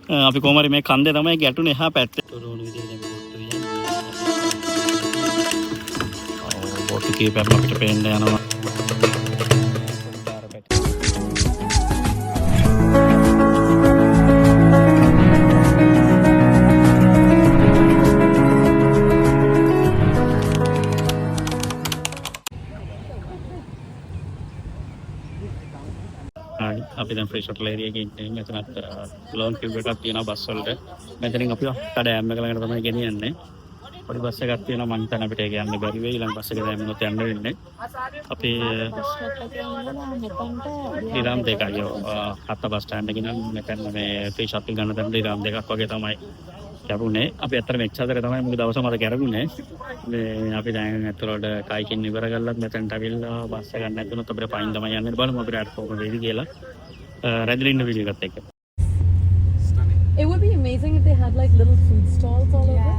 අපි කොහොම හරි මේ කන්දේ තමයි ගැටුනේ එහා පැත්තේ. තොරෝණු විදිහට දැන් බෝට් එක යන්නේ. බෝට් එකේ පැත්ත අපිට පේන්න යනවා. අපි දැන් ෆ්‍රී ෂොටල් ඒරියා එකේ ඉන්නේ. මෙතනත් ලොන් ක්‍යුබ් එකක් තියෙනවා බස් වලට. මෙතනින් අපි කඩෑම් එක ළඟට තමයි ගෙනියන්නේ. පොඩි බස් එකක් තියෙනවා මං හිතන්නේ අපිට ඒක යන්න බැරි වෙයි. ඊළඟ බස් එක දැම්මොත් යන්න වෙන්නේ. අපි ඊරාම් දෙකයි හත බස් ස්ටෑන්ඩ් එකේ නම් මෙතන මේ ෆ්‍රී ෂොටල් ගන්න තැන ඊරාම් දෙකක් වගේ තමයි කැපුනේ. අපි ඇත්තටම එක්සතරේ තමයි මුළු දවසම අද කැරගුනේ. මේ අපි දැන් ඇත්තට කයිකින් ඉවර කරලත් මෙතනට අවිල්ලා බස් එක ගන්න නැතුනොත් අපිට පයින් තමයි යන්නේ. බලමු අපිට අර කොහොමද වෙයිද කියලා. රැඳිලින්න වීඩියෝ එකත් එක්ක. It would be amazing if they had like little food stalls all over.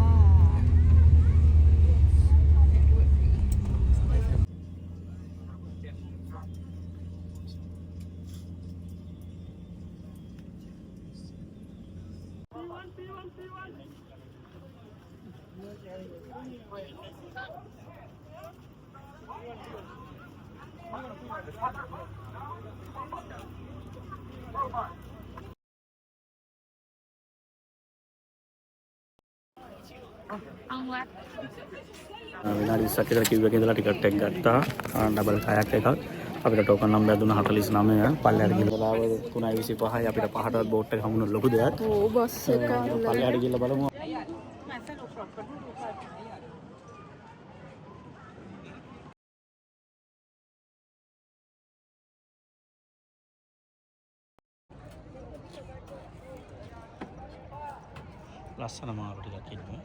විනාඩි 20ක් විතර කිව් එකේ ඉඳලා ටිකට් එක ගත්තා. ඩබල් කයක් එකක්. අපිට ටෝකන් නම්බර් දුන්නා 49. පල්ලෙහාට ගිහලා බලාව 3:25යි අපිට පහටවත් බෝට් එක හමුන ලොකු දෙයක්. Oh බස් එක පල්ලෙහාට ගිහලා බලමු. ලස්සන මාරු ටිකක් ඉන්නවා.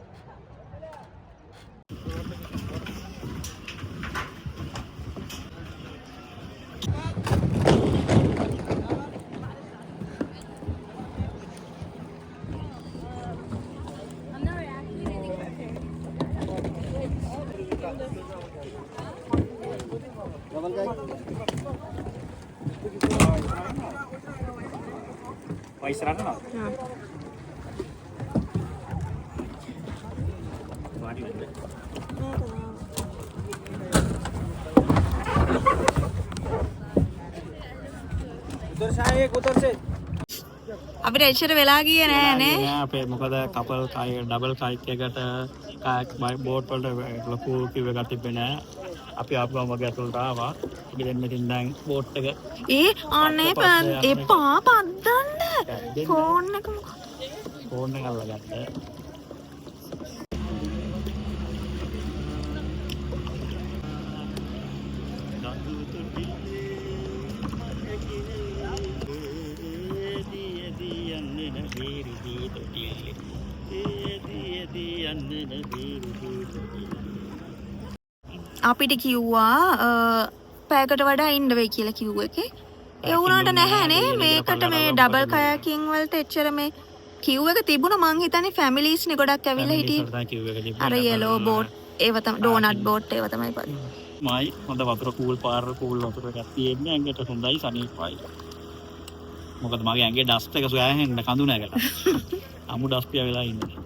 Paisarana na? අපිට එච්චර වෙලා ගියේ නෑ නේ. අපේ මොකද කපල් කයි ඩබල් කයික් එකට කයක් බෝට් වලට ලොකු කිව් එකක් තිබ්බේ නෑ. අපි ආපුවම වගේ අතුලට ආවා. අපි දැන් මෙතෙන් දැන් බෝට් එක අනේ එපා පද්දන්න. ෆෝන් එක අල්ලගත්තා. අපිට කිව්වා පැයකට වඩා ඉන්න වෙයි කියලා කිව්ව එකේ. ඒ වුණාට නැහැ නේ. මේකට මේ ඩබල් කයකින් වලට එච්චර මේ කිව් එක තිබුණා. මං හිතන්නේ ෆැමිලිස් නේ ගොඩක් ඇවිල්ලා හිටියේ. අර යෙලෝ බෝට් ඒව තමයි ඩෝනට් බෝට් ඒව තමයි පදි. මයි හොඳ වතුර කූල් පාර කූල් වතුර එකක් තියෙන්නේ. ඇඟට හොඳයි සනීපයි. මොකද මගේ ඇඟේ ඩස්ට් එක සොයාගෙන කඳු නැගලා. අමු ඩස්ට් පියා වෙලා ඉන්නේ.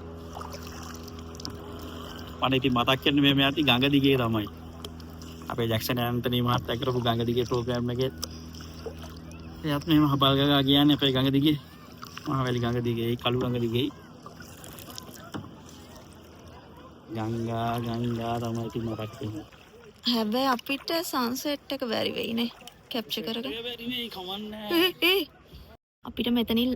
මට ඉතින් මතක් වෙන්නේ මේ මෙයාති ගඟ දිගේ තමයි. අපේ ජැක්සන් ඇන්තනි මහත්තයා කරපු ගඟ දිගේ ප්‍රෝග්‍රෑම් එකේ එයාත් මෙහෙම හබල් ගගා කියන්නේ අපේ ගඟ දිගේ මහවැලි ගඟ දිගේ කළු ගඟ දිගේ ගංගා තමයි ඉතින් මතක් වෙන්නේ. හැබැයි අපිට සන්සෙට් එක බැරි වෙයි නේ කැප්චර් කරගන්න. බැරි වෙයි කවන්නේ. අපිට මෙතනින්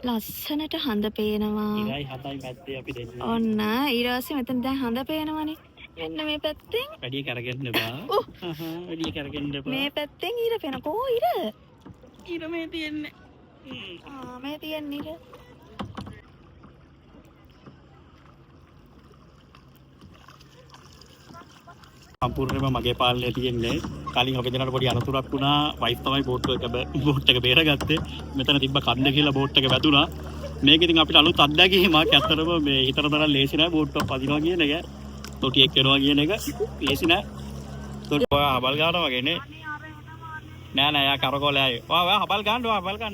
ලස්සනට හඳ පේනවා. ඉරයි 7යි පැත්තේ අපි දෙන්නේ. ඔන්න ඊළඟට මෙතන දැන් හඳ පේනවනේ. මෙන්න මේ පැත්තෙන් වැඩි කරගෙන එපා. වැඩි කරගෙන එපා. මේ පැත්තෙන් ඉර පේනකෝ ඉර. ඉර මේ තියෙන්නේ. මේ තියෙන්නේ ඉර. සම්පූර්ණයෙන්ම මගේ පාලනය තියෙන්නේ. කලින් අපි දෙනාට පොඩි අනතුරක් වුණා. වයිෆ් තමයි බෝට් එක බේරගත්තේ. මෙතන තිබ්බ කන්ද කියලා බෝට් එක වැදුනා. මේක ඉතින් අපිට අලුත් අත්දැකීමක්. ඇත්තටම මේ හිතන තරම් ලේසි නෑ බෝට් එක පදිනවා කියන එක. තොටියක් වෙනවා කියන එක ලේසි නෑ. තොටි ඔයා හබල් ගන්නවා වගේ නේ. නෑ යා කරකෝලයි. ඔයා හබල් ගන්න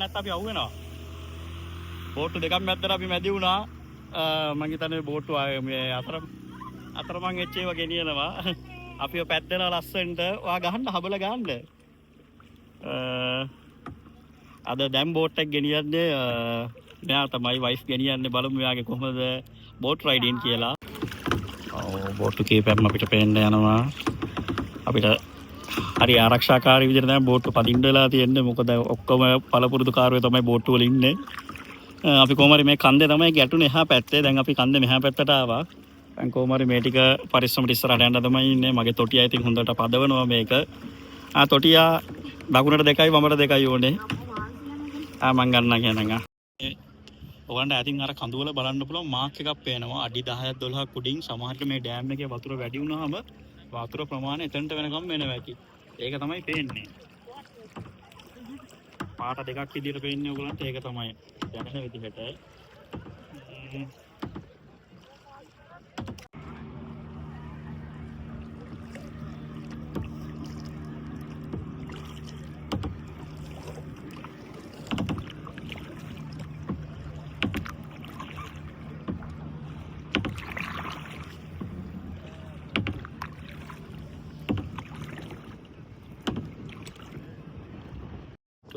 නැත්නම් අපි අහු වෙනවා. බෝට්ටු දෙකක් මැද්දට අපි මැදි වුණා. මම හිතන්නේ බෝට්ටු මේ අතරමං එච්ච ඒවා ගෙනියනවා. අපිව පැද්දලා ලස්සනට ඔයා ගහන්න හබල ගහන්න. අද දැන් බෝට් එක ගෙනියන්නේ මෙයා තමයි වයිෆ් ගෙනියන්නේ. බලමු මෙයාගේ කොහොමද බෝට් රයිඩින් කියලා. බෝට්ටු කීපයක්ම අපිට පේන්න යනවා. අපිට හරි ආරක්ෂාකාරී විදිහට දැන් බෝට්ටු පදින්න වෙලා තියෙන්නේ. මොකද ඔක්කොම පළපුරුදු කාර්යය තමයි බෝට්ටු වල ඉන්නේ. අපි කොහොම හරි මේ කන්දේ තමයි ගැටුනේ එහා පැත්තේ. දැන් අපි කන්දේ මෙහා පැත්තට ආවා. දැන් කොහොම හරි මේ ටික පරිස්සමට ඉස්සරහට යන්න තමයි ඉන්නේ. මගේ තොටිය ඉතින් හොඳට පදවනවා මේක. තොටිය දකුණට 2යි වමට 2යි ඕනේ. මං ගන්නවා කියනවා. ඔයගොල්ලන්ට ඇතින් අර කඳුවල බලන්න පුළුවන් මාක් එකක් පේනවා. අඩි 10ක් 12ක් උඩින් සමහරට මේ ඩෑම් එකේ වතුර වැඩි වුණාම වතුර ප්‍රමාණය එතනට වෙනකම් වෙනවා ඇති. ඒක තමයි පේන්නේ. පාට දෙකක් විදියට පේන්නේ ඔයගොල්ලන්ට. ඒක තමයි දැනෙන විදිහට.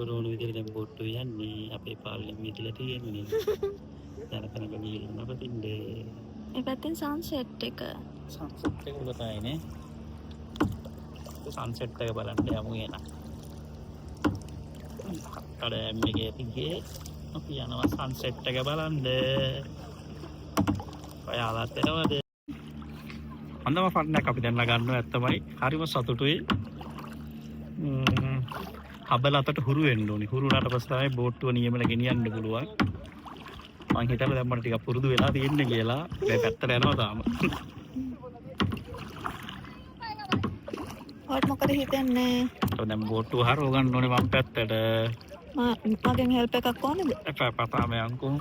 තොරවල විදිහට දැන් බෝට්ටු යන්නේ අපේ පාරෙන් මිදලා තියෙන්නේ. දැනකනක ගිහින් නපතින්නේ. ඒ පැත්තෙන් සන්සෙට් එක. සන්සෙට් එක උඩටයිනේ. සන්සෙට් එක බලන්න යමු එන. ඩෑම් එකේ තිගේ අපි යනවා සන්සෙට් එක බලන්න. ඔයාලත් එනවද? හොඳම ෆන් එකක් අපි දැන් ගන්නවා ඇත්තමයි. හරිම සතුටුයි. හබල අතට හුරු වෙන්න ඕනේ. හුරු වුණාට පස්සේ තමයි බෝට්ටුව නියමල ගෙනියන්න පුළුවන්. මං හිතලා දැන් මට ටිකක් පුරුදු වෙලා තියෙන්නේ කියලා. මේ පැත්තට යනවා තාම. ඔයාට මොකද හිතන්නේ? දැන් බෝට්ටුව හරව ගන්න ඕනේ මම පැත්තට. මගෙන් හෙල්ප් එකක් ඕනේද? එපා පපා මේ අංකෝ.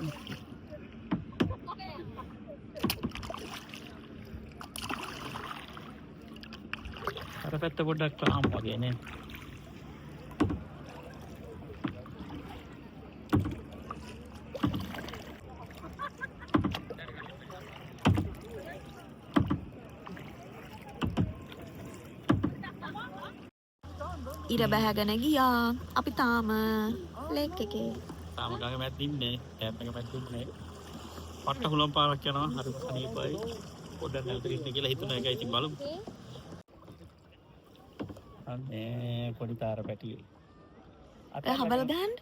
අර පැත්ත පොඩ්ඩක් තාම වගේ නේ. ඉර බැහැගෙන ගියා. අපි තාම ලේක් එකේ. තාම ගඟ මැද්ද ඉන්නේ. ටැප් එක මැද්ද ඉන්නේ. පට්ට හුලම් පාරක් යනවා. හරි සනීපයි. පොඩ්ඩක් නැවතට ඉන්න කියලා හිතුණා. ඒකයි ඉතින් බලමු. අනේ පොඩි තාර පැටියෙ. හබල ගහන්න.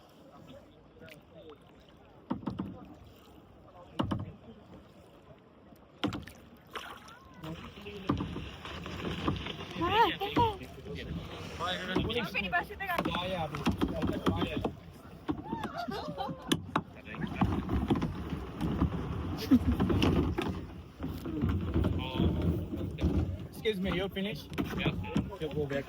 Excuse me, you're finished? Yeah. You go back.